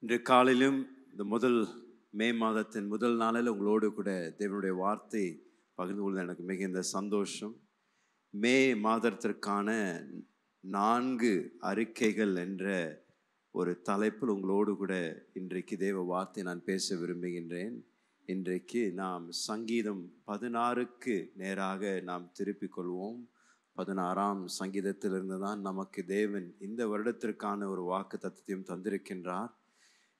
இன்று காலையிலும் இந்த மே மாதத்தின் முதல் நாளில் உங்களோடு கூட தேவனுடைய வார்த்தை பகிர்ந்து கொள்வது எனக்கு மிகுந்த சந்தோஷம். மே மாதத்திற்கான 4 அறிக்கைகள் என்ற ஒரு தலைப்பில் உங்களோடு கூட இன்றைக்கு தேவ வார்த்தை நான் பேச விரும்புகின்றேன். இன்றைக்கு நாம் சங்கீதம் 16க்கு நேராக நாம் திருப்பிக் கொள்வோம். 16ஆம் சங்கீதத்திலிருந்து தான் நமக்கு தேவன் இந்த வருடத்திற்கான ஒரு வாக்கு தத்தத்தையும் தந்திருக்கின்றார்.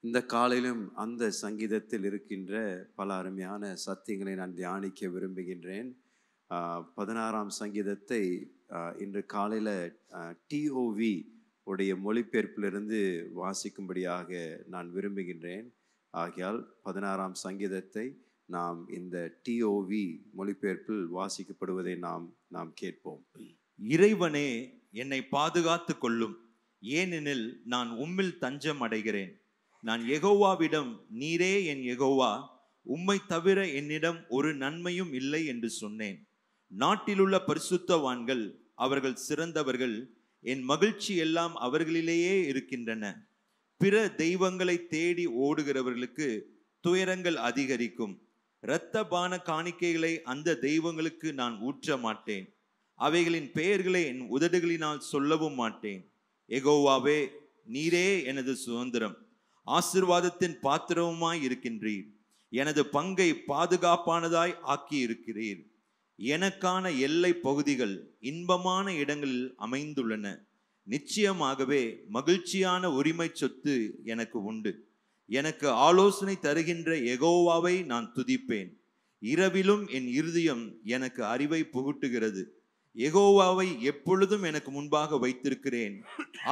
இந்த காலையிலும் அந்த சங்கீதத்தில் இருக்கின்ற பல அருமையான சத்தியங்களை நான் தியானிக்க விரும்புகின்றேன். 16ஆம் சங்கீதத்தை இன்று காலையில் TOV உடைய மொழிபெயர்ப்பிலிருந்து வாசிக்கும்படியாக நான் விரும்புகின்றேன். ஆகையால் 16ஆம் சங்கீதத்தை நாம் இந்த TOV மொழிபெயர்ப்பில் வாசிக்கப்படுவதை நாம் கேட்போம். இறைவனே, என்னை பாதுகாத்து கொள்ளும், ஏனெனில் நான் உம்மில் தஞ்சம் அடைகிறேன். நான் யெகோவாவிடம், நீரே என் யெகோவா, உம்மை தவிர என்னிடம் ஒரு நன்மையும் இல்லை என்று சொன்னேன். நாட்டிலுள்ள பரிசுத்தவான்கள் அவர்கள் சிறந்தவர்கள், என் மகிழ்ச்சி எல்லாம் அவர்களிலேயே இருக்கின்றன. பிற தெய்வங்களை தேடி ஓடுகிறவர்களுக்கு துயரங்கள் அதிகரிக்கும். இரத்தபான காணிக்கைகளை அந்த தெய்வங்களுக்கு நான் ஊற்ற மாட்டேன். அவைகளின் பெயர்களை என் உதடுகளினால் சொல்லவும் மாட்டேன். யெகோவாவே, நீரே எனது சுதந்திரம், ஆசீர்வாதத்தின் பாத்திரவுமாய் இருக்கின்றீர். எனது பங்கை பாதுகாப்பானதாய் ஆக்கி இருக்கிறீர். எனக்கான எல்லை பகுதிகள் இன்பமான இடங்களில் அமைந்துள்ளன. நிச்சயமாகவே மகிழ்ச்சியான உரிமை சொத்து எனக்கு உண்டு. எனக்கு ஆலோசனை தருகின்ற யெகோவாவை நான் துதிப்பேன். இரவிலும் என் இருதயம் எனக்கு அறிவை புகுட்டுகிறது. யெகோவாவை எப்பொழுதும் எனக்கு முன்பாக வைத்திருக்கிறேன்.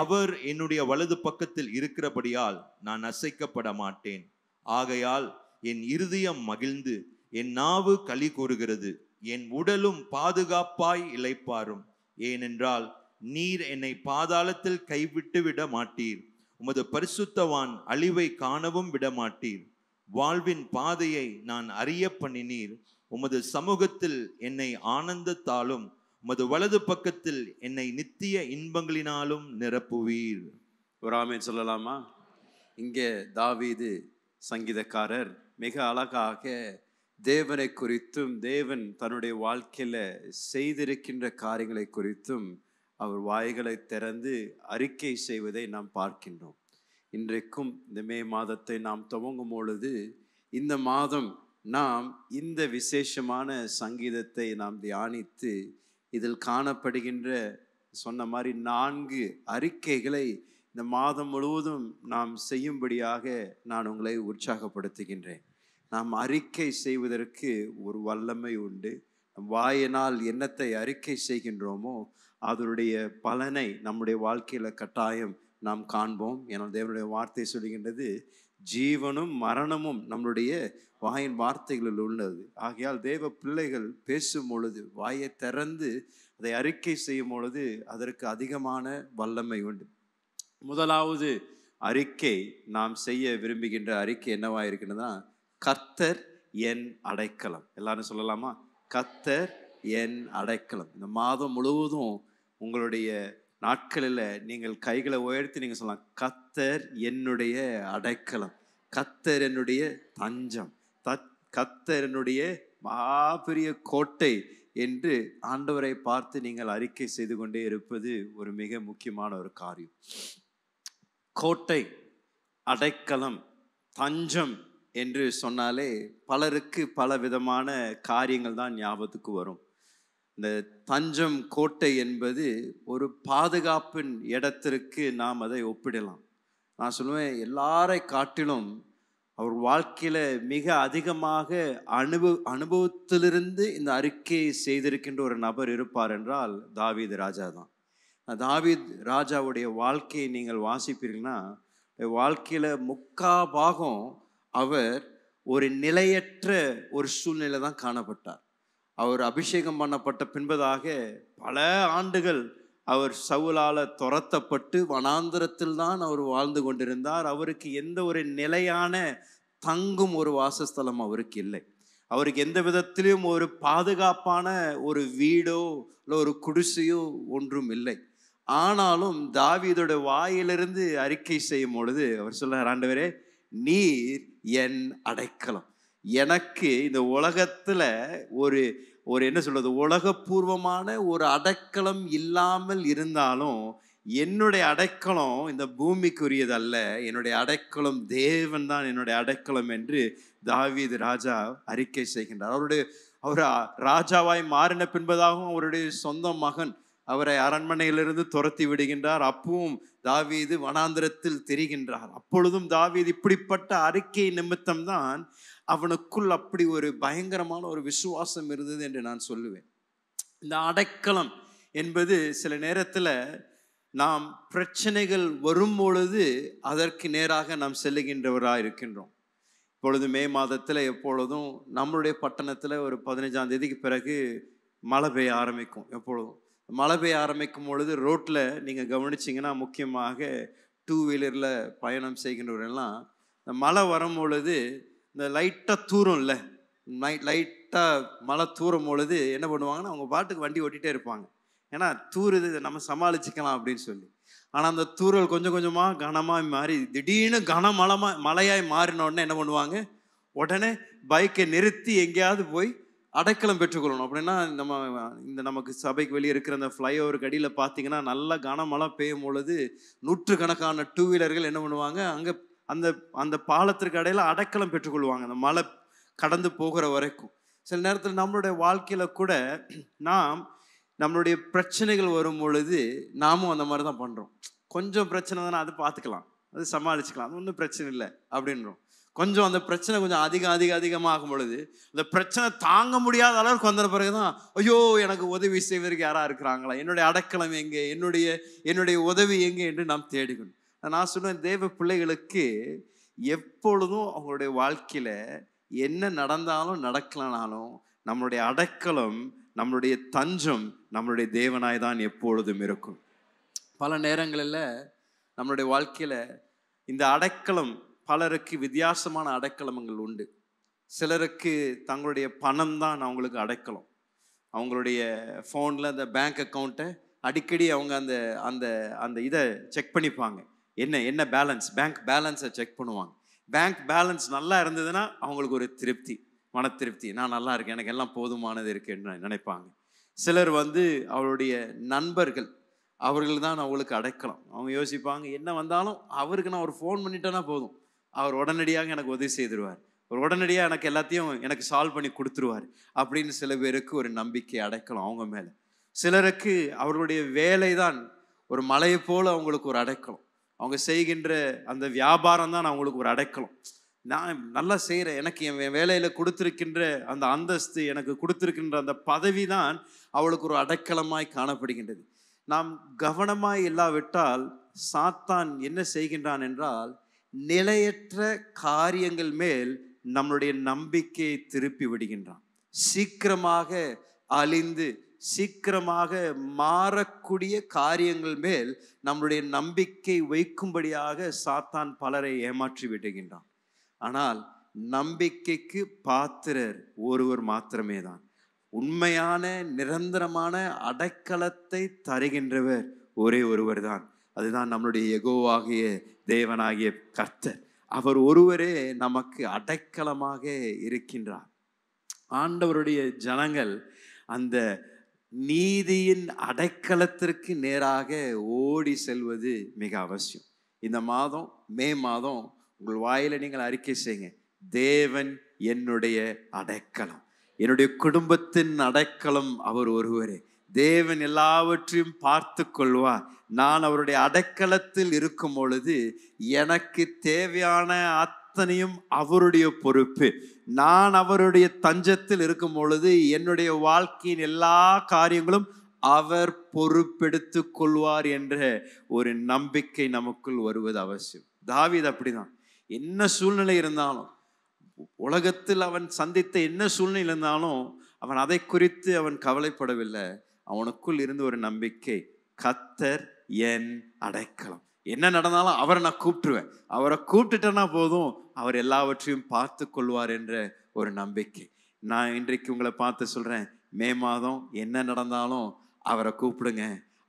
அவர் என்னுடைய வலது பக்கத்தில் இருக்கிறபடியால் நான் அசைக்கப்பட மாட்டேன். ஆகையால் என் இருதயம் மகிழ்ந்து என் நாவு களி கூறுகிறது. என் உடலும் பாதுகாப்பாய் இளைப்பாரும். ஏனென்றால் நீர் என்னை பாதாளத்தில் கைவிட்டு விட மாட்டீர். உமது பரிசுத்தவான் அழிவை காணவும் விட மாட்டீர். வாழ்வின் பாதையை நான் அறிய பண்ணினீர். உமது சமூகத்தில் என்னை ஆனந்தத்தாலும் உமது வலது பக்கத்தில் என்னை நித்திய இன்பங்களினாலும் நிரப்புவீர். ஒரு ஆமென் சொல்லலாமா? இங்கே தாவீது சங்கீதக்காரர் மிக அழகாக தேவனை குறித்தும் தேவன் தன்னுடைய வாழ்க்கையில செய்திருக்கின்ற காரியங்களை குறித்தும் அவர் வாய்களை திறந்து அறிக்கை செய்வதை நாம் பார்க்கின்றோம். இன்றைக்கும் இந்த மே மாதத்தை நாம் துவங்கும் பொழுது இந்த மாதம் நாம் இந்த விசேஷமான சங்கீதத்தை நாம் தியானித்து இதில் காணப்படுகின்ற சொன்ன மாதிரி 4 அறிக்கைகளை இந்த மாதம் முழுவதும் நாம் செய்யும்படியாக நான் உங்களை உற்சாகப்படுத்துகின்றேன். நாம் அறிக்கை செய்வதற்கு ஒரு வல்லமை உண்டு. வாயினால் என்னத்தை அறிக்கை செய்கின்றோமோ அதனுடைய பலனை நம்முடைய வாழ்க்கையில் கட்டாயம் நாம் காண்போம். என தேவனுடைய வார்த்தை சொல்கின்றது, ஜீவனும் மரணமும் நம்மளுடைய வாயின் வார்த்தைகளில் உள்ளது. ஆகையால் தேவ பிள்ளைகள் பேசும் பொழுது வாயை திறந்து அதை அறிக்கை செய்யும் பொழுது அதற்கு அதிகமான வல்லமை உண்டு. முதலாவது அறிக்கை நாம் செய்ய விரும்புகின்ற அறிக்கை என்னவா இருக்குன்னா, கர்த்தர் என் அடைக்கலம். எல்லாரும் சொல்லலாமா? கர்த்தர் என் அடைக்கலம். இந்த மாதம் முழுவதும் உங்களுடைய நாட்களில் நீங்கள் கைகளை உயர்த்தி நீங்கள் சொல்லலாம், கர்த்தர் என்னுடைய அடைக்கலம், கர்த்தர் என்னுடைய தஞ்சம், கர்த்தர் என்னுடைய மாபெரிய கோட்டை என்று ஆண்டவரை பார்த்து நீங்கள் அறிக்கை செய்து கொண்டே இருப்பது ஒரு மிக முக்கியமான ஒரு காரியம். கோட்டை, அடைக்கலம், தஞ்சம் என்று சொன்னாலே பலருக்கு பல விதமான காரியங்கள் தான் ஞாபகத்துக்கு வரும். இந்த தஞ்சம், கோட்டை என்பது ஒரு பாதுகாப்பின் இடத்திற்கு நாம் அதை ஒப்பிடலாம். நான் சொல்லுவேன், எல்லாரை காட்டிலும் அவர் வாழ்க்கையில மிக அதிகமாக அனுபவத்திலிருந்து இந்த அறிக்கையை செய்திருக்கின்ற ஒரு நபர் இருப்பார் என்றால் தாவீது ராஜா தான். தாவீது ராஜாவுடைய வாழ்க்கையை நீங்கள் வாசிப்பீர்கள்னா, வாழ்க்கையில 3/4 பாகம் அவர் ஒரு நிலையற்ற ஒரு சூழ்நிலை தான் காணப்பட்டார். அவர் அபிஷேகம் பண்ணப்பட்ட பின்பதாக பல ஆண்டுகள் அவர் சவுலால துரத்தப்பட்டு வனாந்திரத்தில் தான் அவர் வாழ்ந்து கொண்டிருந்தார். அவருக்கு எந்த ஒரு நிலையான தங்கும் ஒரு வாசஸ்தலம் அவருக்கு இல்லை. அவருக்கு எந்த விதத்திலும் ஒரு பாதுகாப்பான ஒரு வீடோ இல்லை ஒரு குடிசையோ ஒன்றும் இல்லை. ஆனாலும் தாவீதோட வாயிலிருந்து அறிக்கை செய்யும் பொழுது அவர் சொல்றார், ஆண்டவரே நீர் என் அடைக்கலம். எனக்கு இந்த உலகத்துல ஒரு ஒரு என்ன சொல்றது, உலகப்பூர்வமான ஒரு அடைக்கலம் இல்லாமல் இருந்தாலும் என்னுடைய அடைக்கலம் இந்த பூமிக்குரியது அல்ல, என்னுடைய அடைக்கலம் தேவன் தான் என்னுடைய அடைக்கலம் என்று தாவீது ராஜா அறிக்கை செய்கின்றார். அவர் ராஜாவாய் மாறின பின்பதாகவும் அவருடைய சொந்த மகன் அவரை அரண்மனையிலிருந்து துரத்தி விடுகின்றார். அப்பவும் தாவீது வனாந்திரத்தில் திரிகின்றார். அப்பொழுதும் தாவீது இப்படிப்பட்ட அறிக்கை நிமித்தம்தான் அவனுக்குள் அப்படி ஒரு பயங்கரமான ஒரு விசுவாசம் இருந்தது என்று நான் சொல்லுவேன். இந்த அடைக்கலம் என்பது சில நேரத்தில் நாம் பிரச்சனைகள் வரும் பொழுது அதற்கு நேராக நாம் செல்லுகின்றவராக இருக்கின்றோம். இப்பொழுது மே மாதத்தில் எப்பொழுதும் நம்மளுடைய பட்டணத்தில் ஒரு 15ஆம் தேதிக்கு பிறகு மழை பெய்ய ஆரம்பிக்கும். எப்பொழுதும் மழை பெய்ய ஆரம்பிக்கும் பொழுது ரோட்டில் நீங்கள் கவனிச்சிங்கன்னா, முக்கியமாக 2 வீலரில் பயணம் செய்கின்றவரெல்லாம் இந்த மழை வரும் பொழுது இந்த லைட்டாக தூரம் இல்லை, லைட்டாக மழை தூரும் பொழுது என்ன பண்ணுவாங்கன்னா, அவங்க பாட்டுக்கு வண்டி ஓட்டிகிட்டே இருப்பாங்க. ஏன்னா தூருது, நம்ம சமாளிச்சுக்கலாம் அப்படின்னு சொல்லி. ஆனால் அந்த தூரல் கொஞ்சம் கொஞ்சமாக கனமாக மாறி திடீர்னு மழையாய் மாறின உடனே என்ன பண்ணுவாங்க, உடனே பைக்கை நிறுத்தி எங்கேயாவது போய் அடைக்கலம் பெற்றுக்கொள்ளணும். அப்படின்னா நமக்கு சபைக்கு வெளியே இருக்கிற அந்த ஃப்ளைஓவருக்கு அடியில் பார்த்தீங்கன்னா நல்ல கனமழை பெய்யும் பொழுது நூற்றுக்கணக்கான 2 வீலர்கள் என்ன பண்ணுவாங்க, அங்கே அந்த பாலத்திற்கு இடையில அடைக்கலம் பெற்றுக்கொள்வாங்க அந்த மழை கடந்து போகிற வரைக்கும். சில நேரத்தில் நம்மளுடைய வாழ்க்கையில் கூட நம்மளுடைய பிரச்சனைகள் வரும் பொழுது நாமும் அந்த மாதிரி தான் பண்ணுறோம். கொஞ்சம் பிரச்சனை தானே, அது பார்த்துக்கலாம், அது சமாளிச்சுக்கலாம், அது ஒன்றும் பிரச்சனை இல்லை அப்படின்றோம். கொஞ்சம் அந்த பிரச்சனை கொஞ்சம் அதிகமாகும் பொழுது அந்த பிரச்சனை தாங்க முடியாத அளவுக்கு வந்த பிறகுதான், ஐயோ எனக்கு உதவி செய்வதற்கு யாராக இருக்கிறாங்களா, என்னுடைய அடைக்கலம் எங்கே, என்னுடைய உதவி எங்கே என்று நாம் தேடிக்கணும். நான் சொல்லுவேன், தேவ பிள்ளைகளுக்கு எப்பொழுதும் அவங்களுடைய வாழ்க்கையில் என்ன நடந்தாலும் நடக்கலனாலும் நம்மளுடைய அடைக்கலம், நம்மளுடைய தஞ்சம் நம்மளுடைய தேவனாய் தான் எப்பொழுதும் இருக்கும். பல நேரங்களில் நம்மளுடைய வாழ்க்கையில் இந்த அடைக்கலம் பலருக்கு வித்தியாசமான அடைக்கலங்கள் உண்டு. சிலருக்கு தங்களுடைய பணம் தான் அவங்களுக்கு அடைக்கலம். அவங்களுடைய ஃபோனில் அந்த பேங்க் அக்கௌண்ட்டை அடிக்கடி அவங்க அந்த அந்த அந்த இதை செக் பண்ணிப்பாங்க. என்ன பேலன்ஸ், பேங்க் பேலன்ஸை செக் பண்ணுவாங்க. பேங்க் பேலன்ஸ் நல்லா இருந்ததுன்னா அவங்களுக்கு ஒரு திருப்தி, மன திருப்தி, நான் நல்லா இருக்கேன், எனக்கு எல்லாம் போதுமானது இருக்குன்னு நினைப்பாங்க. சிலர் அவருடைய நண்பர்கள், அவர்கள் தான் அவங்களுக்கு அடைக்கலாம். அவங்க யோசிப்பாங்க, என்ன வந்தாலும் அவருக்கு நான் ஒரு ஃபோன் பண்ணிட்டேன்னா போதும், அவர் உடனடியாக எனக்கு உதவி செய்திருவார், அவர் உடனடியாக எனக்கு எல்லாத்தையும் எனக்கு சால்வ் பண்ணி கொடுத்துருவார் அப்படின்னு சில பேருக்கு ஒரு நம்பிக்கை அடைக்கலாம் அவங்க மேலே. சிலருக்கு அவர்களுடைய வேலை தான் ஒரு மலையை போல அவங்களுக்கு ஒரு அடைக்கலம். அவங்க செய்கின்ற அந்த வியாபாரம் தான் அவங்களுக்கு ஒரு அடைக்கலம். நான் நல்லா செய்கிறேன், எனக்கு என் வேலையில் கொடுத்துருக்கின்ற அந்த அந்தஸ்து, எனக்கு கொடுத்துருக்கின்ற அந்த பதவி தான் அவளுக்கு ஒரு அடைக்கலமாய் காணப்படுகின்றது. நாம் கவனமாய் இல்லாவிட்டால் சாத்தான் என்ன செய்கின்றான் என்றால், நிலையற்ற காரியங்கள் மேல் நம்மளுடைய நம்பிக்கையை திருப்பி விடுகின்றான். சீக்கிரமாக அழிந்து சீக்கிரமாக மாறக்கூடிய காரியங்கள் மேல் நம்மளுடைய நம்பிக்கை வைக்கும்படியாக சாத்தான் பலரை ஏமாற்றி விடுகின்றான். ஆனால் நம்பிக்கைக்கு பாத்திரர் ஒருவர் மாத்திரமே தான். உண்மையான நிரந்தரமான அடைக்கலத்தை தருகின்றவர் ஒரே ஒருவர் தான். அதுதான் நம்மளுடைய யெகோவாகிய தேவனாகிய கர்த்தர். அவர் ஒருவரே நமக்கு அடைக்கலமாக இருக்கின்றார். ஆண்டவருடைய ஜனங்கள் அந்த நீதியின் அடைக்கலத்திற்கு நேராக ஓடி செல்வது மிக அவசியம். இந்த மாதம், மே மாதம், உங்கள் வாயில நீங்கள் அறிக்கை செய்யுங்க, தேவன் என்னுடைய அடைக்கலம், என்னுடைய குடும்பத்தின் அடைக்கலம் அவர் ஒருவரே. தேவன் எல்லாவற்றையும் பார்த்து கொள்வார். நான் அவருடைய அடைக்கலத்தில் இருக்கும் பொழுது எனக்கு தேவையான அத்தனையும் அவருடைய பொறுப்பு. நான் அவருடைய தஞ்சத்தில் இருக்கும் பொழுது என்னுடைய வாழ்க்கையின் எல்லா காரியங்களும் அவர் பொறுப்பெடுத்து கொள்வார் என்ற ஒரு நம்பிக்கை நமக்குள் வருவது அவசியம். தாவீது அப்படிதான். என்ன சூழ்நிலை இருந்தாலும், உலகத்தில் அவன் சந்தித்த என்ன சூழ்நிலை இருந்தாலும் அவன் அதை குறித்து அவன் கவலைப்படவில்லை. அவனுக்குள் இருந்த ஒரு நம்பிக்கை, கர்த்தர் என் அடைக்கலம், என்ன நடந்தாலும் அவரை நான் கூப்பிட்டுருவேன், அவரை கூப்பிட்டுட்டேன்னா போதும், அவர் எல்லாவற்றையும் பார்த்து கொள்வார் என்ற ஒரு நம்பிக்கை. நான் இன்றைக்கு உங்களை பார்த்து சொல்றேன், மே மாதம் என்ன நடந்தாலும் அவரை கூப்பிடுங்க,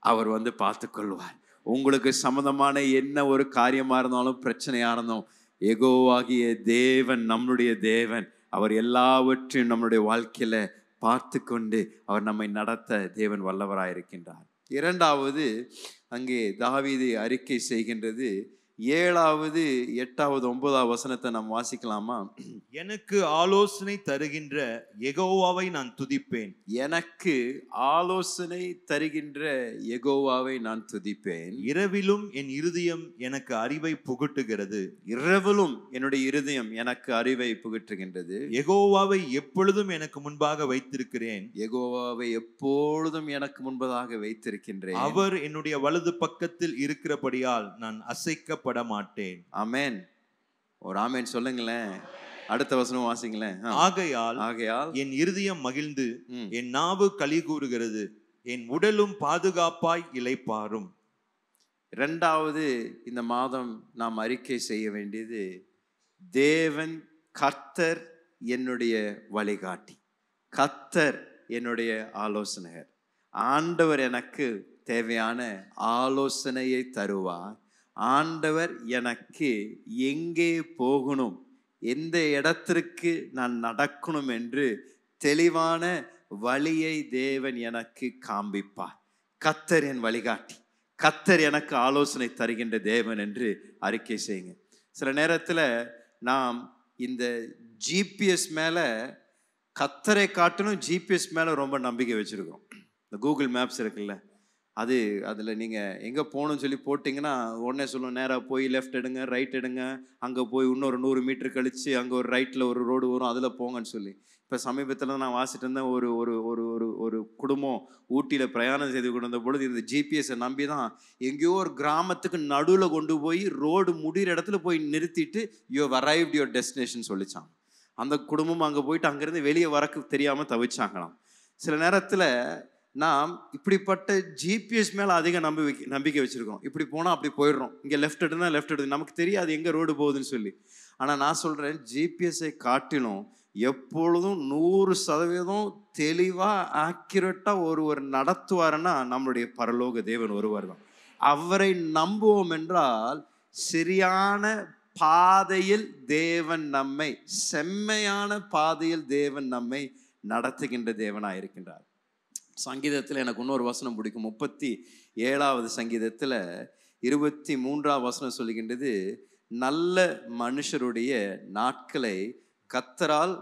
அவர் வந்து பார்த்துக்கொள்வார். உங்களுக்கு சம்மந்தமான என்ன ஒரு காரியமாக இருந்தாலும் பிரச்சனையாக இருந்தாலும் யெகோவாகிய தேவன், நம்முடைய தேவன், அவர் எல்லாவற்றையும் நம்மளுடைய வாழ்க்கையில் பார்த்து கொண்டு அவர் நம்மை நடத்த தேவன் வல்லவராக இருக்கின்றார். இரண்டாவது, அங்கே தாவீது அறிக்கை செய்கின்றது. 7வது 8வது 9வது வசனத்தை நாம் வாசிக்கலாமா? எனக்கு ஆலோசனை தருகின்ற யெகோவாவை நான் துதிப்பேன். எனக்கு ஆலோசனை தருகின்ற யெகோவாவை நான் துதிப்பேன். இரவிலும் என் இருதயம் எனக்கு அறிவை புகட்டுகிறது. இரவிலும் என்னுடைய இருதயம் எனக்கு அறிவை புகட்டுகின்றது. யெகோவாவை எப்பொழுதும் எனக்கு முன்பாக வைத்திருக்கிறேன். யெகோவாவை எப்பொழுதும் எனக்கு முன்பதாக வைத்திருக்கின்றேன். அவர் என்னுடைய வலது பக்கத்தில் இருக்கிறபடியால் நான் அசைக்கப்பட மாட்டேன். ஆமென். ஒரு ஆமென் சொல்லுங்களேன். அடுத்த வசனம் வாசிங்களேன். ஆகையால் என் இருதயம் மகிழ்ந்து என் நாவு களி கூறுகிறது, என் உடலும் பாதுகாப்பாய் இளைப்பாறும். இரண்டாவது, இந்த மாதம் நாம் அறிக்கை செய்ய வேண்டியது, தேவன் கர்த்தர் என்னுடைய வழிகாட்டி, கர்த்தர் என்னுடைய ஆலோசனையர். ஆண்டவர் எனக்கு தேவையான ஆலோசனையை தருவார். ஆண்டவர் எனக்கு எங்கே போகணும், எந்த இடத்திற்கு நான் நடக்கணும் என்று தெளிவான வழியை தேவன் எனக்கு காண்பிப்பார். கர்த்தர் என் வழிகாட்டி, கர்த்தர் எனக்கு ஆலோசனை தருகின்ற தேவன் என்று அறிக்கை செய்யுங்க. சில நேரத்தில் நாம் இந்த ஜிபிஎஸ் மேலே, கர்த்தரை காட்டணும் ஜிபிஎஸ் மேலே ரொம்ப நம்பிக்கை வச்சுருக்கோம். இந்த கூகுள் மேப்ஸ் இருக்குல்ல, அதில் நீங்கள் எங்கே போகணும்னு சொல்லி போட்டிங்கன்னா உடனே சொல்லுவோம், நேராக போய் லெஃப்ட் எடுங்க, ரைட் எடுங்க, அங்கே போய் இன்னொரு 100 மீட்டர் கழித்து அங்கே ஒரு ரைட்டில் ஒரு ரோடு வரும், அதில் போங்கன்னு சொல்லி. இப்போ சமீபத்தில் நான் வாசிட்டு இருந்தேன், ஒரு ஒரு ஒரு ஒரு ஒரு குடும்பம் ஊட்டியில் பிரயாணம் செய்து கொண்டு வந்த பொழுது இந்த ஜிபிஎஸை நம்பி தான் எங்கேயோ ஒரு கிராமத்துக்கு நடுவில் கொண்டு போய் ரோடு முடிகிற இடத்துல போய் நிறுத்திட்டு you have arrived your destination சொல்லிச்சாங்க. அந்த குடும்பம் அங்கே போயிட்டு அங்கேருந்து வெளியே வரக்கு தெரியாமல் தவிச்சாங்களாம். சில நேரத்தில் நாம் இப்படிப்பட்ட ஜிபிஎஸ் மேலே அதிக நம்பிக்கை வச்சுருக்கோம். இப்படி போனால் அப்படி போயிடுறோம், இங்கே லெஃப்ட் எடுனா லெஃப்ட் எடுது, நமக்கு தெரியாது எங்கே ரோடு போகுதுன்னு சொல்லி. ஆனால் நான் சொல்கிறேன், ஜிபிஎஸ்ஸை காட்டிலும் எப்பொழுதும் 100% தெளிவாக ஆக்யூரேட்டாக ஒருவர் நடத்துவாருன்னா நம்மளுடைய பரலோக தேவன் ஒருவர் தான். அவரை நம்புவோம் என்றால் சரியான பாதையில் தேவன் நம்மை, செம்மையான பாதையில் தேவன் நம்மை நடத்துகின்ற தேவனாக இருக்கின்றார். சங்கீதத்தில் எனக்கு இன்னொரு வசனம் பிடிக்கும். 37வது சங்கீதத்தில் 23வது வசனம் சொல்லுகின்றது, நல்ல மனுஷருடைய நாட்களை கர்த்தரால்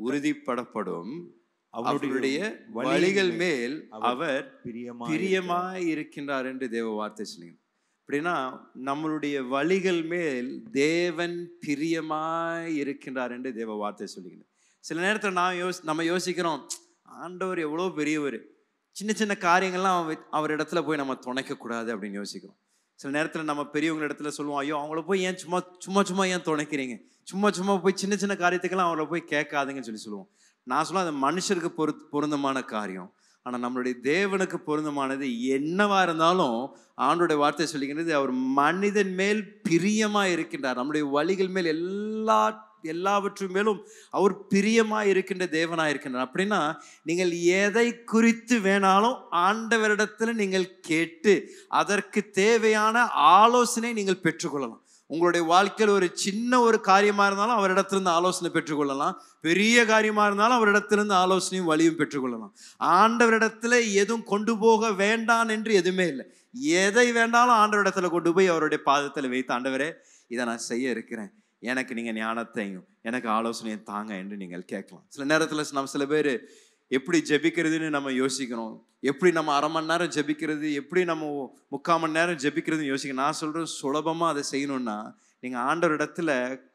உறுதிப்படப்படும், அவருடைய வழிகள் மேல் அவர் பிரியமாய் இருக்கின்றார் என்று தேவ வார்த்தை சொல்லுங்க. அப்படின்னா நம்மளுடைய வழிகள் மேல் தேவன் பிரியமாய் இருக்கின்றார் என்று தேவ வார்த்தை சொல்லுகின்றார். சில நேரத்தில் நம்ம யோசிக்கிறோம், ஆண்டவர் எவ்வளோ பெரியவர், சின்ன சின்ன காரியங்கள்லாம் அவர் இடத்துல போய் நம்ம துணைக்கக்கூடாது அப்படின்னு யோசிக்கிறோம். சில நேரத்தில் நம்ம பெரியவங்க இடத்துல சொல்லுவோம், ஐயோ அவங்கள போய் ஏன் சும்மா ஏன் துணைக்கிறீங்க, சும்மா போய் சின்ன சின்ன காரியத்துக்கெல்லாம் அவங்கள போய் கேட்காதுங்கன்னு சொல்லுவோம். நான் சொல்லுவேன், அது மனுஷருக்கு பொருந்தமான காரியம். ஆனால் நம்மளுடைய தேவனுக்கு பொருந்தமானது என்னவா இருந்தாலும் ஆண்டோடைய வார்த்தை சொல்லிக்கிறது, அவர் மனிதன் மேல் பிரியமாக இருக்கின்றார். நம்முடைய வழிகள் மேல் எல்லாவற்றும் மேலும் அவர் பிரியமாக இருக்கின்ற தேவனாக இருக்கின்றார். அப்படின்னா நீங்கள் எதை குறித்து வேணாலும் ஆண்டவரிடத்தில் நீங்கள் கேட்டு அதற்கு தேவையான ஆலோசனை நீங்கள் பெற்றுக்கொள்ளலாம். உங்களுடைய வாழ்க்கையில் ஒரு சின்ன ஒரு காரியமாக இருந்தாலும் அவரிடத்திலிருந்து ஆலோசனை பெற்றுக்கொள்ளலாம். பெரிய காரியமாக இருந்தாலும் அவரிடத்திலிருந்து ஆலோசனையும் வழியும் பெற்றுக்கொள்ளலாம். ஆண்டவரிடத்தில் எதுவும் கொண்டு போக வேண்டாம் என்று எதுவுமே இல்லை. எதை வேண்டாலும் ஆண்டவரிடத்தில் கொண்டு போய் அவருடைய பாதத்தில் வைத்து, ஆண்டவரே இதை நான் செய்ய இருக்கிறேன், எனக்கு நீங்கள் ஞானத்தையும் எனக்கு ஆலோசனையை தாங்க என்று நீங்கள் கேட்கலாம். சில நேரத்தில் நம்ம சில பேர் எப்படி ஜெபிக்கிறதுன்னு நம்ம யோசிக்கிறோம், எப்படி நம்ம 1/2 மணி நேரம் ஜெபிக்கிறது, எப்படி நம்ம 3/4 மணி நேரம் ஜெபிக்கிறதுன்னு யோசிக்கணும். நான் சொல்கிறேன், சுலபமாக அதை செய்யணும்னா நீங்கள் ஆண்டவர் இடத்துல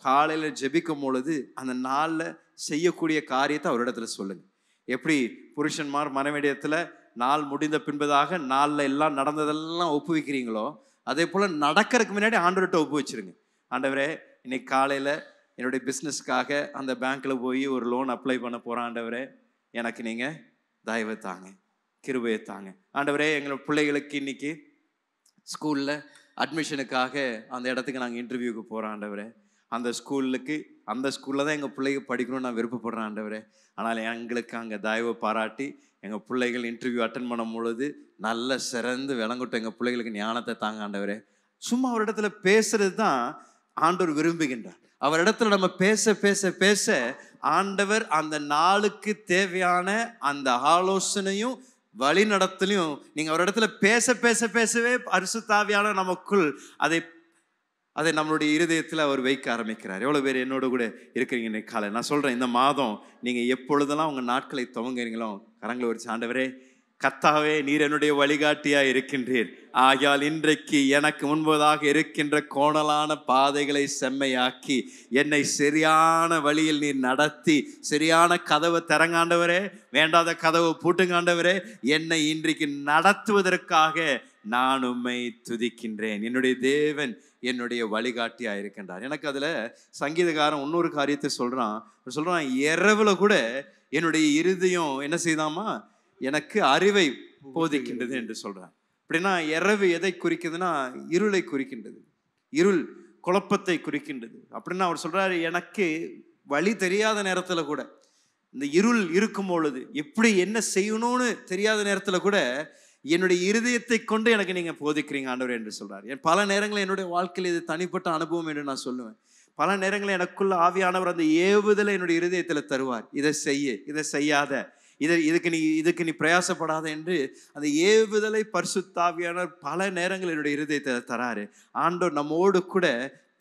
காலையில் ஜெபிக்கும் பொழுது அந்த நாளில் செய்யக்கூடிய காரியத்தை அவரிடத்துல சொல்லுங்கள். எப்படி புருஷன்மார் மனைவிடத்தில் நாள் முடிந்த பின்பதாக நாளில் எல்லாம் நடந்ததெல்லாம் ஒப்புவிக்கிறீங்களோ, அதே போல் நடக்கிறதுக்கு முன்னாடி ஆண்டவர்கிட்ட ஒப்பு வச்சுருங்க. ஆண்டவரே இன்னைக்கு காலையில் என்னுடைய பிஸ்னஸ்க்காக அந்த பேங்க்கில் போய் ஒரு லோன் அப்ளை பண்ண போகிறேன், ஆண்டவரே எனக்கு நீங்கள் தயவை தாங்க, கிருபையை தாங்க. ஆண்டவரே எங்களோட பிள்ளைகளுக்கு இன்னைக்கு ஸ்கூலில் அட்மிஷனுக்காக அந்த இடத்துக்கு நாங்கள் இன்டர்வியூக்கு போகிறோம், ஆண்டவரே அந்த ஸ்கூலில் தான் எங்கள் பிள்ளைங்க படிக்கணும்னு நான் விருப்பப்படுறேன் ஆண்டவரே. ஆனால் எங்களுக்கு அங்கே தயவு பாராட்டி எங்கள் பிள்ளைகள் இன்டர்வியூ அட்டன் பண்ணும் பொழுது நல்ல சிறந்து விளங்கட்டும், எங்கள் பிள்ளைகளுக்கு ஞானத்தை தாங்க ஆண்டவரே. சும்மா ஒரு இடத்துல பேசுறது தான் ஆண்டவர் விரும்புகின்றார். அவர் இடத்துல நம்ம பேச பேச பேச ஆண்டவர் அந்த நாளுக்கு தேவையான அந்த ஆலோசனையும் வழி நடத்தலையும் நீங்கள் ஒரு இடத்துல பேச பேச பேசவே பரிசுத்த ஆவியானவர் நமக்குள் அதை நம்மளுடைய இருதயத்தில் அவர் வைக்க ஆரம்பிக்கிறார். எவ்வளோ பேர் என்னோட கூட இருக்கிறீங்க இன்னைக்கு காலை? நான் சொல்கிறேன், இந்த மாதம் நீங்கள் எப்பொழுதெல்லாம் உங்கள் நாட்களை துவங்குறீங்களோ கரங்களை ஒரு ஆண்டவரே, கர்த்தாவே நீர் என்னுடைய வழிகாட்டியாக இருக்கின்றீர். ஆகையால் இன்றைக்கு எனக்கு முன்பதாக இருக்கின்ற கோணலான பாதைகளை செம்மையாக்கி என்னை சரியான வழியில் நீர் நடத்தி சரியான கதவை திறங்காண்டவரே, வேண்டாத கதவை பூட்டுங்காண்டவரே, என்னை இன்றைக்கு நடத்துவதற்காக நான் உம்மை துதிக்கின்றேன். என்னுடைய தேவன் என்னுடைய வழிகாட்டியா இருக்கின்றார். எனக்கு அதுல சங்கீதக்காரன் இன்னொரு காரியத்தை சொல்றான், இரவுல கூட என்னுடைய இருதயம் என்ன செய்தாமா, எனக்கு அறிவை போதிக்கின்றது என்று சொல்றான். அப்படின்னா இரவு எதை குறிக்குதுன்னா இருளை குறிக்கின்றது, இருள் குழப்பத்தை குறிக்கின்றது. அப்படின்னா அவர் சொல்றாரு, எனக்கு வழி தெரியாத நேரத்துல கூட, இந்த இருள் இருக்கும் பொழுது எப்படி என்ன செய்யணும்னு தெரியாத நேரத்துல கூட என்னுடைய இருதயத்தை கொண்டு எனக்கு நீங்க போதிக்கிறீங்க ஆண்டவர் என்று சொல்றாரு. பல நேரங்களில் என்னுடைய வாழ்க்கையில் இது தனிப்பட்ட அனுபவம் என்று நான் சொல்லுவேன். பல நேரங்களில் எனக்குள்ள ஆவியானவர் அந்த ஏவுதலை என்னுடைய இருதயத்தில் தருவார். இதை செய்ய, இதை செய்யாத, இதுக்கு நீ பிரயாசப்படாத என்று அந்த ஏவுதலை பரிசுத்த ஆவியானவர் பல நேரங்கள் என்னுடைய இருதயத்தை தராரு. ஆண்டவர் நம்மோடு கூட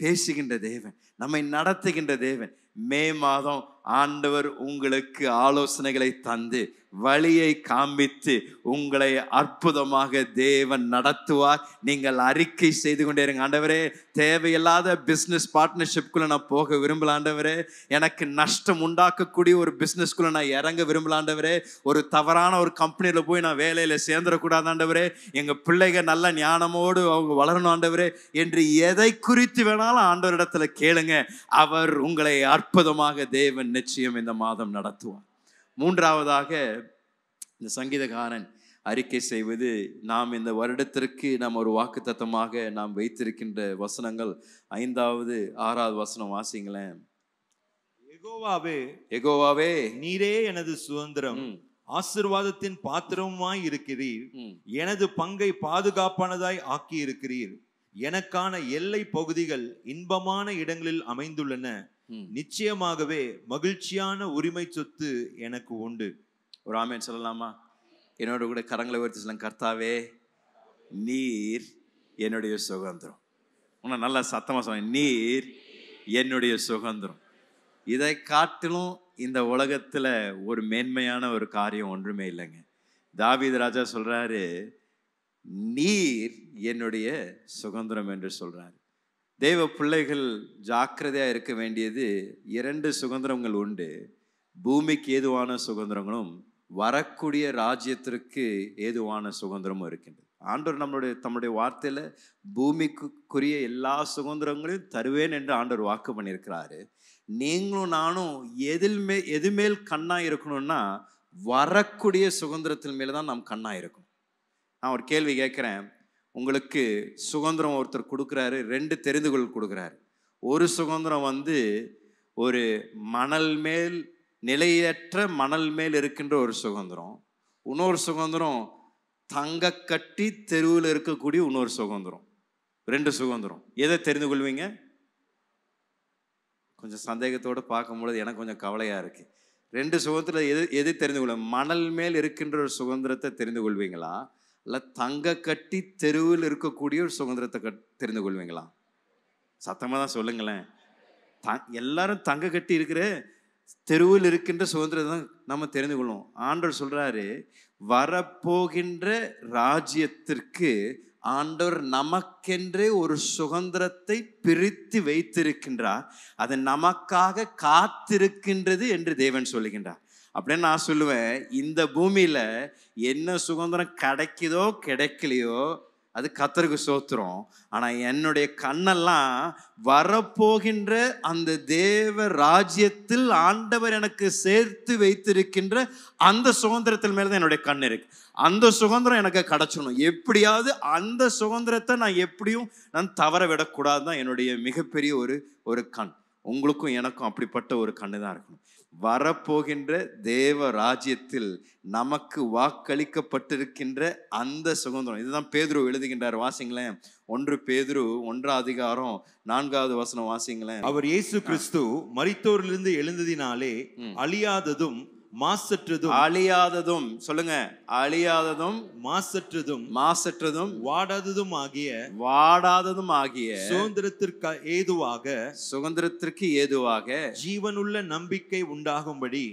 பேசுகின்ற தேவன், நம்மை நடத்துகின்ற தேவன். மே மாதம் ஆண்டவர் உங்களுக்கு ஆலோசனைகளை தந்து வழியை காண்பித்து உங்களை அற்புதமாக தேவன் நடத்துவார். நீங்கள் அறிக்கை செய்து கொண்டே இருங்க, ஆண்டவரே தேவையில்லாத பிஸ்னஸ் பார்ட்னர்ஷிப்குள்ள நான் போக விரும்பல ஆண்டவரே, எனக்கு நஷ்டம் உண்டாக்கக்கூடிய ஒரு பிஸ்னஸ்குள்ள நான் இறங்க விரும்பல ஆண்டவரே, ஒரு தவறான ஒரு கம்பெனியில் போய் நான் வேலையில சேர்ந்துடக்கூடாது ஆண்டவரே, எங்க பிள்ளைகள் நல்ல ஞானமோடு அவங்க வளரணும் ஆண்டவரே என்று எதை குறித்து வேணாலும் ஆண்டவரிடத்துல கேளுங்க. அவர் உங்களை அற்புதமாக தேவன் நிச்சயம் இந்த மாதம் நடத்துவார். மூன்றாவதாக இந்த சங்கீதக்காரன் அறிக்கை செய்வது, நாம் இந்த வருடத்திற்கு நாம் ஒரு வாக்குத்தத்தமாக நாம் வைத்திருக்கின்ற வசனங்கள் 5வது 6வது வசனம் வாசிங்களேன். யெகோவாவே நீரே எனது சுதந்திரம், ஆசீர்வாதத்தின் பாத்திரமாய் இருக்கிறீர். எனது பங்கை பாதுகாப்பானதாய் ஆக்கி இருக்கிறீர். எனக்கான எல்லை பகுதிகள் இன்பமான இடங்களில் அமைந்துள்ளன. நிச்சயமாகவே மகிழ்ச்சியான உரிமை சொத்து எனக்கு உண்டு. ஒரு ஆமென் சொல்லலாமா? என்னோட கூட கரங்களை உயர்த்தி சொல்லுங்க, கர்த்தாவே நீர் என்னுடைய சுதந்திரம். உன்னை நல்லா சத்தமா சொல்லுங்க, நீர் என்னுடைய சுதந்திரம். இதை காட்டிலும் இந்த உலகத்துல ஒரு மேன்மையான ஒரு காரியம் ஒன்றுமே இல்லைங்க. தாவீது ராஜா சொல்றாரு, நீர் என்னுடைய சுதந்திரம் என்று சொல்றாரு. தேவ பிள்ளைகள் ஜாக்கிரதையா இருக்க வேண்டியது, 2 சுதந்திரங்கள் உண்டு. பூமிக்கு ஏதுவான சுதந்திரங்களும் வரக்கூடிய ராஜ்யத்திற்கு ஏதுவான சுதந்திரமும் இருக்கின்றது. ஆண்டவர் தம்முடைய வார்த்தையில பூமிக்குரிய எல்லா சுதந்திரங்களையும் தருவேன் என்று ஆண்டவர் வாக்கு பண்ணியிருக்கிறாரு. நீங்களும் நானும் எது மேல் கண்ணா இருக்கணும்னா வரக்கூடிய சுதந்திரத்தின் மேலதான் நாம் கண்ணா இருக்கணும். நான் ஒரு கேள்வி கேட்கிறேன், உங்களுக்கு சுதந்திரம் ஒருத்தர் கொடுக்குறாரு, 2 தெரிந்துகொள் கொடுக்குறாரு. ஒரு சுதந்திரம் ஒரு மணல் மேல், நிலையற்ற மணல் மேல் இருக்கின்ற ஒரு சுதந்திரம். இன்னொரு சுதந்திரம் தங்க கட்டி தெருவில் இருக்கக்கூடிய இன்னொரு சுதந்திரம். 2 சுதந்திரம். எதை தெரிந்து கொள்வீங்க? கொஞ்சம் சந்தேகத்தோடு பார்க்கும்பொழுது எனக்கு கொஞ்சம் கவலையா இருக்கு. 2 சுதந்திரத்தில் எது தெரிந்து கொள்ள? மணல் மேல் இருக்கின்ற ஒரு சுதந்திரத்தை தெரிந்து கொள்வீங்களா, இல்லை தங்க கட்டி தெருவில் இருக்கக்கூடிய ஒரு சுதந்திரத்தை தெரிந்து கொள்வீங்களா? சத்தமாக தான் சொல்லுங்களேன். எல்லாரும் தங்க கட்டி இருக்கிற தெருவில் இருக்கின்ற சுதந்திரத்தை தான் நம்ம தெரிந்து கொள்வோம். ஆண்டவர் சொல்றாரு, வரப்போகின்ற ராஜ்யத்திற்கு ஆண்டவர் நமக்கென்றே ஒரு சுதந்திரத்தை பிரித்து வைத்திருக்கின்றார். அது நமக்காக காத்திருக்கின்றது என்று தேவன் சொல்லுகின்றார். அப்படின்னு நான் சொல்லுவேன், இந்த பூமியில என்ன சுதந்திரம் கிடைக்குதோ கிடைக்கலையோ அது கர்த்தருக்கு ஸ்தோத்திரம். ஆனா என்னுடைய கண்ணெல்லாம் வரப்போகின்ற அந்த தேவ ராஜ்யத்தில் ஆண்டவர் எனக்கு சேர்த்து வைத்திருக்கின்ற அந்த சுதந்திரத்தின் மேலதான் என்னுடைய கண் இருக்கு. அந்த சுதந்திரம் எனக்கு கிடைச்சணும். எப்படியாவது அந்த சுதந்திரத்தை நான் எப்படியும் தவற விடக்கூடாதுதான் என்னுடைய மிகப்பெரிய ஒரு கண். உங்களுக்கும் எனக்கும் அப்படிப்பட்ட ஒரு கண்ணு தான் இருக்கணும். வரப்போகின்ற தேவ ராஜ்யத்தில் நமக்கு வாக்களிக்கப்பட்டிருக்கின்ற அந்த சுதந்திரம். இதுதான் பேதுரு எழுதுகின்றார். வாசிங்களேன், 1 பேதுரு 1:4 வாசிங்களேன். அவர் இயேசு கிறிஸ்து மரித்தோரிலிருந்து எழுந்ததினாலே அழியாததும் அழியாததும் சொல்லுங்க, அழியாததும் மாசற்றதும் வாடாததும் ஆகிய சுதந்திரத்திற்கு ஏதுவாக ஜீவனுள்ள நம்பிக்கை உண்டாகும்படி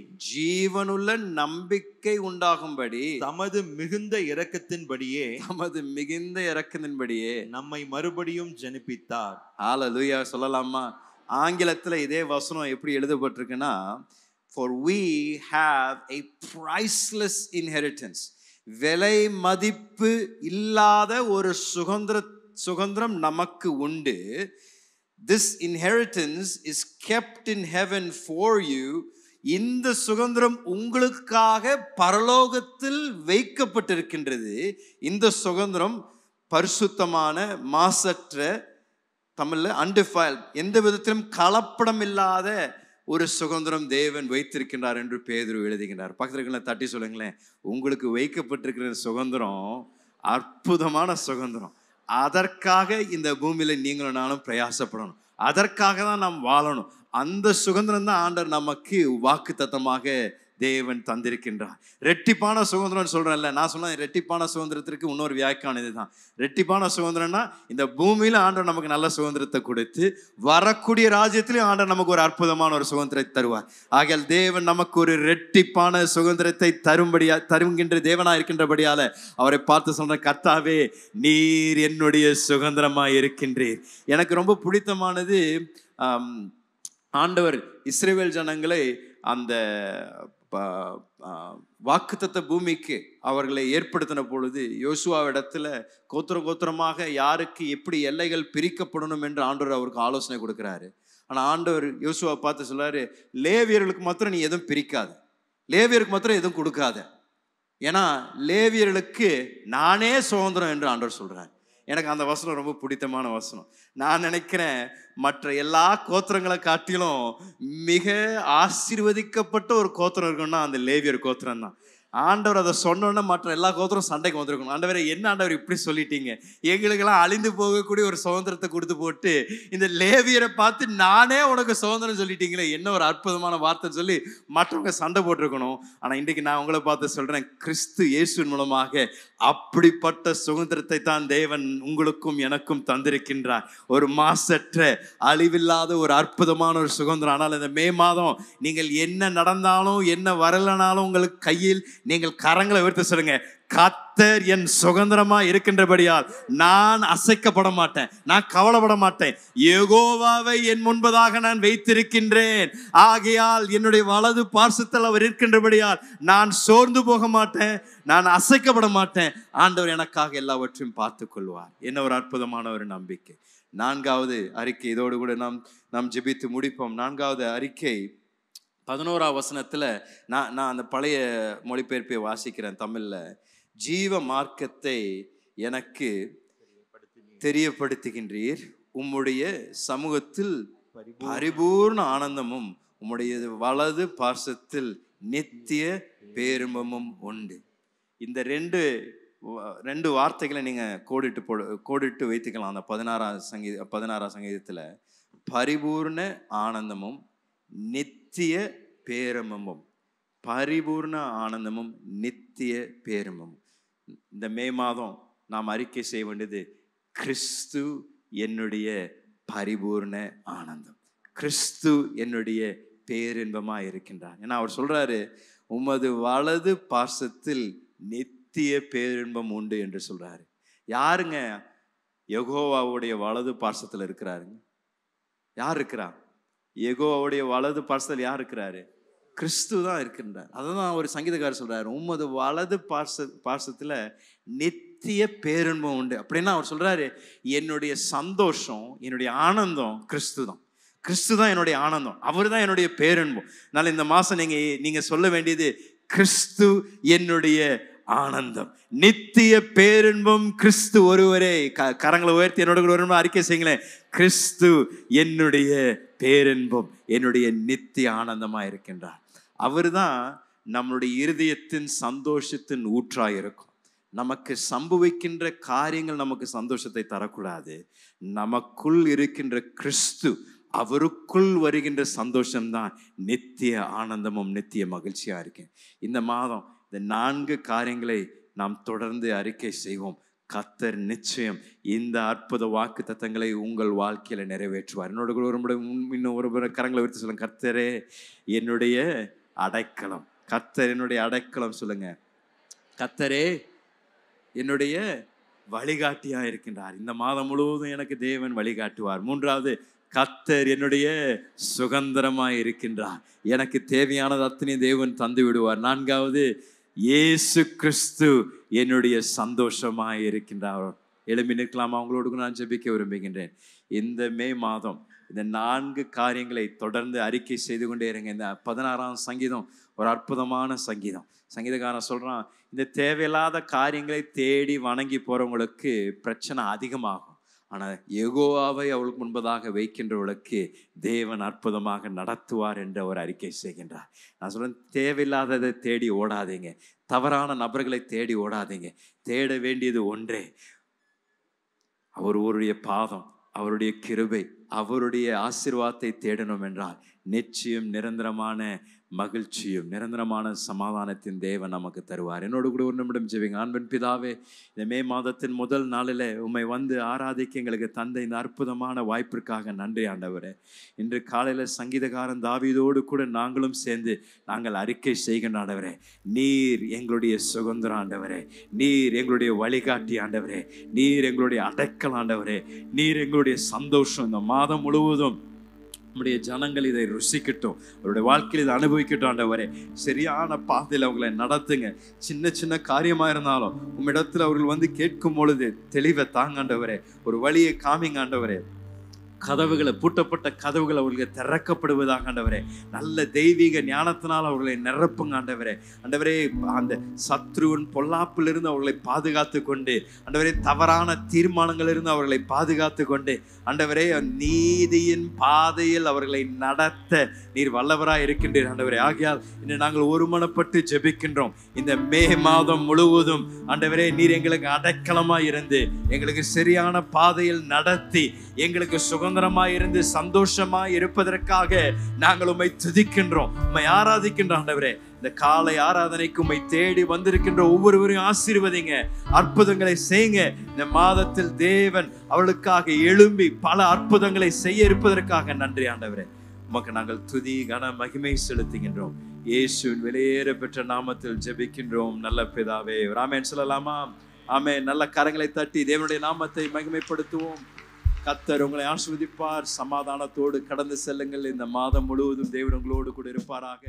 தமது மிகுந்த இரக்கத்தின்படியே நம்மை மறுபடியும் ஜனிப்பித்தார். ஹல்லேலூயா சொல்லலாமா? ஆங்கிலத்துல இதே வசனம் எப்படி எழுதப்பட்டிருக்குன்னா, for we have a priceless inheritance. விலை மதிப்பு இல்லாத ஒரு சுதந்திரம் நமக்கு உண்டு. This inheritance is kept in heaven for you. இந்த சுதந்திரம் உங்களுக்காக பரலோகத்தில் வைக்கப்பட்டிருக்கின்றது. இந்த சுதந்திரம் பரிசுத்தமான, மாசற்ற, தமிழ்ல undefiled, எந்த விதத்திலும் கலப்படம் இல்லாத ஒரு சுதந்திரம் தேவன் வைத்திருக்கின்றார் என்று பேதுரு எழுதுகின்றார். பக்கத்துல தட்டி சொல்லுங்களேன், உங்களுக்கு வைக்கப்பட்டிருக்கிற சுதந்திரம் அற்புதமான சுதந்திரம். அதற்காக இந்த பூமியில நீங்களும் நானும் பிரயாசப்படணும். அதற்காக தான் நாம் வாழணும். அந்த சுதந்திரம் தான் ஆண்டவர் நமக்கு வாக்குத்தத்தமாக தேவன் தந்திருக்கின்றார். ரெட்டிப்பான சுதந்திரம் சொல்றேன்ல, நான் சொன்ன ரெட்டிப்பான சுதந்திரத்திற்கு இன்னொரு வியாக்கியானம் இதுதான். ரெட்டிப்பான சுதந்திரம்னா இந்த பூமியில ஆண்டவர் நமக்கு நல்ல சுதந்திரத்தை கொடுத்து வரக்கூடிய ராஜ்யத்திலும் ஆண்டவர் நமக்கு ஒரு அற்புதமான ஒரு சுதந்திரத்தை தருவார். ஆகையால் தேவன் நமக்கு ஒரு ரெட்டிப்பான சுதந்திரத்தை தருகின்ற தேவனா இருக்கின்றபடியால அவரை பார்த்து சொல்ற, கர்த்தாவே நீர் என்னுடைய சுதந்திரமா இருக்கின்றீர். எனக்கு ரொம்ப பிடித்தமானது, ஆண்டவர் இஸ்ரவேல் ஜனங்களை அந்த வாக்குத்தத்த பூமிக்கு அவர்களை ஏற்படுத்தின பொழுது யோசுவாவிடத்துல கோத்திரமாக யாருக்கு எப்படி எல்லைகள் பிரிக்கப்படணும் என்று ஆண்டவர் அவருக்கு ஆலோசனை கொடுக்கிறாரு. ஆனா ஆண்டவர் யோசுவா பார்த்து சொல்றாரு, லேவியர்களுக்கு மாத்திரம் நீ எதுவும் பிரிக்காத, லேவியருக்கு மாத்திரம் எதுவும் கொடுக்காத, ஏன்னா லேவியர்களுக்கு நானே சுதந்திரம் என்று ஆண்டவர் சொல்றாரு. எனக்கு அந்த வசனம் ரொம்ப பிடித்தமான வசனம். நான் நினைக்கிறேன் மற்ற எல்லா கோத்திரங்களை காட்டிலும் மிக ஆசீர்வதிக்கப்பட்ட ஒரு கோத்திரம் இருக்குன்னா அந்த லேவியர் கோத்திரம் தான். ஆண்டவர் அதை சொன்னோன்னா மற்ற எல்லா கோத்திரம் சண்டைக்கு வந்திருக்கணும். ஆண்டவரை என்ன ஆண்டவர் இப்படி சொல்லிட்டீங்க, எங்களுக்கெல்லாம் அழிந்து போகக்கூடிய ஒரு சுதந்திரத்தை கொடுத்து போட்டு இந்த லேவியரை பார்த்து நானே உனக்கு சுதந்திரம் சொல்லிட்டீங்களே, என்ன ஒரு அற்புதமான வார்த்தை சொல்லி மற்றவங்க சண்டை போட்டிருக்கணும். ஆனால் இன்றைக்கு நான் உங்களை பார்த்து சொல்றேன், கிறிஸ்து இயேசுவின் மூலமாக அப்படிப்பட்ட சுதந்திரத்தை தான் தேவன் உங்களுக்கும் எனக்கும் தந்திருக்கின்றார். ஒரு மாசற்ற அழிவில்லாத ஒரு அற்புதமான ஒரு சுதந்திரம். ஆனால் இந்த மே மாதம் நீங்கள் என்ன நடந்தாலும் என்ன வரலனாலும் உங்களுக்கு கையில் நீங்கள் கரங்களை உயர்த்தி சொல்லுங்க, கர்த்தர் என் சுதந்திரமா இருக்கின்றபடியால் நான் அசைக்கப்பட மாட்டேன், நான் கவலைப்பட மாட்டேன். யெகோவாவை என் முன்பதாக நான் வைத்திருக்கின்றேன், ஆகையால் என்னுடைய வலது பார்சத்தில் அவர் இருக்கின்றபடியால் நான் சோர்ந்து போக மாட்டேன், நான் அசைக்கப்பட மாட்டேன். ஆண்டவர் எனக்காக எல்லாவற்றையும் பார்த்துக் கொள்வார். என்ன ஒரு அற்புதமான ஒரு நம்பிக்கை. 4வது அறிக்கை, இதோடு கூட நாம் ஜெபித்து முடிப்போம். 4வது அறிக்கை 11ஆம் வசனத்துல நான் அந்த பழைய மொழிபெயர்ப்பை வாசிக்கிறேன் தமிழ்ல. ஜீவ மார்க்கத்தை எனக்கு தெரியப்படுத்துகின்றீர், உம்முடைய சமூகத்தில் பரிபூர்ண ஆனந்தமும் உம்முடைய வலது பார்சத்தில் நித்திய பேரும்பமும் உண்டு. இந்த ரெண்டு வார்த்தைகளை நீங்க கோடிட்டு வைத்துக்கலாம். அந்த 16ஆம் சங்கீதத்துல பரிபூர்ண ஆனந்தமும் நித்திய பேரமும், பரிபூர்ண ஆனந்தமும் நித்திய பேரமும். இந்த மே மாதம் நாம் அறிக்கை செய்ய வேண்டியது, கிறிஸ்து என்னுடைய பரிபூர்ண ஆனந்தம், கிறிஸ்து என்னுடைய பேரின்பமா இருக்கின்றார். ஏன்னா அவர் சொல்றாரு, உமது வலது பார்சத்தில் நித்திய பேரின்பம் உண்டு என்று சொல்றாரு. யாருங்க யெகோவாவுடைய வலது பார்சத்தில் இருக்கிறாருங்க? யார் இருக்கிறா? யெகோவாவுடைய வலது பார்சத்தில் யார் இருக்கிறாரு? கிறிஸ்து தான் இருக்கின்றார். அதான் ஒரு சங்கீதக்காரர் சொல்றாரு, உமது வலது பார்சத்துல நித்திய பேரின்பம் உண்டு. அப்படின்னா அவர் சொல்றாரு, என்னுடைய சந்தோஷம், என்னுடைய ஆனந்தம் கிறிஸ்து தான். கிறிஸ்து தான் என்னுடைய ஆனந்தம், அவர் தான் என்னுடைய பேரின்பம். அதனால இந்த மாசம் நீங்க சொல்ல வேண்டியது, கிறிஸ்து என்னுடைய ஆனந்தம், நித்திய பேரின்பம் கிறிஸ்து ஒருவரே. கரங்களை உயர்த்தி என்னோட கூட ஒரு அறிக்கை செய்யுங்களேன். கிறிஸ்து என்னுடைய பேரின்பம், என்னுடைய நித்திய ஆனந்தமா இருக்கின்றார். அவர் தான் நம்மளுடைய இருதயத்தின் சந்தோஷத்தின் ஊற்றாய் இருக்கும். நமக்கு சம்பவிக்கின்ற காரியங்கள் நமக்கு சந்தோஷத்தை தரக்கூடாது. நமக்குள் இருக்கின்ற கிறிஸ்து, அவருக்குள் வருகின்ற சந்தோஷம்தான் நித்திய ஆனந்தமும் நித்திய மகிழ்ச்சியா இருக்கேன். இந்த மாதம் இந்த 4 காரியங்களை நாம் தொடர்ந்து அறிக்கை செய்வோம். கர்த்தர் நிச்சயம் இந்த அற்புத வாக்கு தத்தங்களை உங்கள் வாழ்க்கையில நிறைவேற்றுவார். என்னோட கூட இன்னும் ஒரு கரங்களை உயர்த்தி சொல்லுங்க. கர்த்தரே என்னுடைய அடைக்கலம். கர்த்தர் என்னுடைய அடைக்கலம் சொல்லுங்க. கர்த்தரே என்னுடைய வழிகாட்டியா இருக்கின்றார். இந்த மாதம் முழுவதும் எனக்கு தேவன் வழிகாட்டுவார். 3வது, கர்த்தர் என்னுடைய சுதந்திரமாய் இருக்கின்றார். எனக்கு தேவையானது அத்தனை தேவன் தந்து விடுவார். 4வது, இயேசு கிறிஸ்து என்னுடைய சந்தோஷமாய் இருக்கின்றார். எழும்பி நிற்கலாமா? அவங்களோடு நான் ஜெபிக்க விரும்புகின்றேன். இந்த மே மாதம் இந்த 4 காரியங்களை தொடர்ந்து அறிக்கை செய்து கொண்டே இருங்க. இந்த 16ஆம் சங்கீதம் ஒரு அற்புதமான சங்கீதம். சங்கீதக்காரன் சொல்றான், இந்த தேவையில்லாத காரியங்களை தேடி வணங்கி போறவங்களுக்கு பிரச்சனை அதிகமாகும். ஆனால் யெகோவாவை அவளுக்கு முன்பதாக வைக்கின்றவளுக்கு தேவன் அற்புதமாக நடத்துவார் என்ற ஒரு அறிக்கை செய்கின்றார். நான் சொல்றேன், தேவையில்லாததை தேடி ஓடாதீங்க. தவறான நபர்களை தேடி ஓடாதீங்க. தேட வேண்டியது ஒன்றே, அவருடைய பாதம், அவருடைய கிருபை, அவருடைய ஆசீர்வாதத்தை தேடணும் என்றால் நிச்சயம் நிரந்தரமான மகிழ்ச்சியும் நிரந்தரமான சமாதானத்தின் தேவன் நமக்கு தருவார். என்னோடு கூட ஒரு நிமிடம் ஜெபிங்க. அன்பின் பிதாவே, இந்த மே மாதத்தின் முதல் நாளில் உம்மை வந்து ஆராதிக்க எங்களுக்கு தந்த இந்த அற்புதமான வாய்ப்பிற்காக நன்றி ஆண்டவரே. இன்று காலையில் சங்கீதக்காரன் தாவீதோடு கூட நாங்களும் சேர்ந்து நாங்கள் அறிக்கை செய்கின்ற ஆண்டவரே, நீர் எங்களுடைய சுதந்திரம் ஆண்டவரே, நீர் எங்களுடைய வழிகாட்டி ஆண்டவரே, நீர் எங்களுடைய அடைக்கல் ஆண்டவரே, நீர் எங்களுடைய சந்தோஷம். இந்த மாதம் முழுவதும் நம்முடைய ஜனங்கள் இதை ருசிக்கட்டும், அவருடைய வாழ்க்கையில் இதை அனுபவிக்கட்டும் ஆண்டவரே. சரியான பாதையில் அவங்களை நடத்துங்க. சின்ன சின்ன காரியமாக இருந்தாலும் உம்மிடத்தில் அவர்கள் வந்து கேட்கும் பொழுது தெளிவை தாங்க ஆண்டவரே. ஒரு வழியை காமிங்க ஆண்டவரே. கதவுகளை, பூட்டப்பட்ட கதவுகள் அவர்களுக்கு திறக்கப்படுவதாக ஆண்டவரே. நல்ல தெய்வீக ஞானத்தினால் அவர்களை நிரப்புங்க ஆண்டவரே. ஆண்டவரே, அந்த சத்ருவின் பொல்லாப்பிலிருந்து அவர்களை பாதுகாத்து கொண்டு ஆண்டவரே, தவறான தீர்மானங்களிலிருந்து அவர்களை பாதுகாத்து கொண்டு ஆண்டவரே, நீதியின் பாதையில் அவர்களை நடத்த நீர் வல்லவராய் இருக்கின்றீர் ஆண்டவரே. ஆகையால் இன்று நாங்கள் ஒருமனப்பட்டு ஜெபிக்கின்றோம். இந்த மே மாதம் முழுவதும் ஆண்டவரே, நீர் எங்களுக்கு அடைக்கலமாய் இருந்து எங்களுக்கு சரியான பாதையில் நடத்தி எங்களுக்கு சுதந்திரமாய் இருந்து சந்தோஷமாய் இருப்பதற்காக நாங்கள் உம்மை துதிக்கின்றோம், உம்மை ஆராதிக்கின்றோம் ஆண்டவரே. இந்த காலை ஆராதனைக்கு உம்மை தேடி வந்திருக்கின்ற ஒவ்வொருவரையும் ஆசீர்வதிங்க, அற்புதங்களை செய்யுங்க. இந்த மாதத்தில் தேவன் அவளுக்காக எழும்பி பல அற்புதங்களை செய்ய இருப்பதற்காக நன்றி ஆண்டவரே. உமக்கு நாங்கள் துதி கன மகிமை செலுத்துகின்றோம். இயேசுவின் வெளியேற பெற்ற நாமத்தில் ஜெபிக்கின்றோம் நல்ல பிதாவே. ஆமென் சொல்லலாமா? ஆமென். நல்ல கரங்களை தட்டி தேவனுடைய நாமத்தை மகிமைப்படுத்துவோம். கர்த்தர் உங்களை ஆசீர்வதிப்பார். சமாதானத்தோடு கடந்து செல்லுங்கள். இந்த மாதம் முழுவதும் தேவன் உங்களோடு கூட இருப்பாராக.